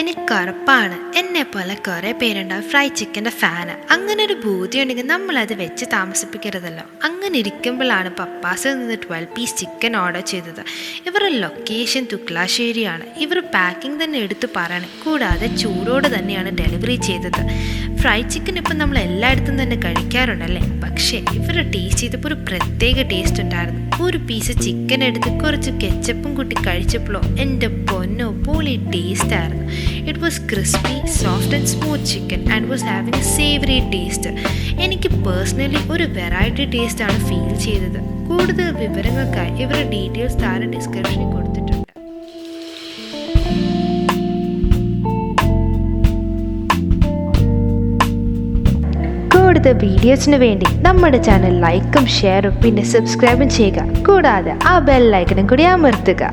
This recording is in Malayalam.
എനിക്കുറപ്പാണ് എന്നെപ്പോലെ കുറേ പേരുണ്ടാവും ഫ്രൈഡ് ചിക്കൻ്റെ ഫാന്. അങ്ങനെ ഒരു ബോധ്യം ഉണ്ടെങ്കിൽ നമ്മളത് വെച്ച് താമസിപ്പിക്കരുതല്ലോ. അങ്ങനെ ഇരിക്കുമ്പോഴാണ് പപ്പാസിൽ നിന്ന് 12 പീസ് ചിക്കൻ ഓർഡർ ചെയ്തത്. ഇവരുടെ ലൊക്കേഷൻ തുക്ലാശ്ശേരിയാണ്. ഇവർ പാക്കിംഗ് തന്നെ എടുത്ത് പറയണം, കൂടാതെ ചൂടോടെ തന്നെയാണ് ഡെലിവറി ചെയ്തത്. ഫ്രൈഡ് ചിക്കൻ ഇപ്പം നമ്മൾ എല്ലായിടത്തും തന്നെ കഴിക്കാറുണ്ടല്ലേ, പക്ഷേ ഇവരുടെ ടേസ്റ്റ് ചെയ്തപ്പോൾ ഒരു പ്രത്യേക ടേസ്റ്റ് ഉണ്ടായിരുന്നു. ഒരു പീസ് ചിക്കൻ എടുത്ത് കുറച്ച് കെച്ചപ്പും കൂട്ടി കഴിച്ചപ്പോഴോ എൻ്റെ പൊന്നോ പൊളി ടേസ്റ്റ് ആയിരുന്നു. It was crispy, soft and smooth chicken and was having A savoury taste. എനിക്ക് പേഴ്സണലി ഒരു വെറൈറ്റി ടേസ്റ്റാണ് ഫീൽ ചെയ്തത്. കൂടുതൽ വിവരങ്ങൾക്കായി ഇവരുടെ ഡീറ്റെയിൽസ് താഴെ ഡിസ്ക്രിപ്ഷനിൽ കൊടുത്തിട്ടുണ്ട്. കൂടുതൽ വീഡിയോസിന് വേണ്ടി നമ്മുടെ ചാനൽ ലൈക്കും ഷെയറും പിന്നെ സബ്സ്ക്രൈബും ചെയ്യുക. കൂടാതെ ആ ബെൽ ഐക്കണും കൂടി അമർത്തുക.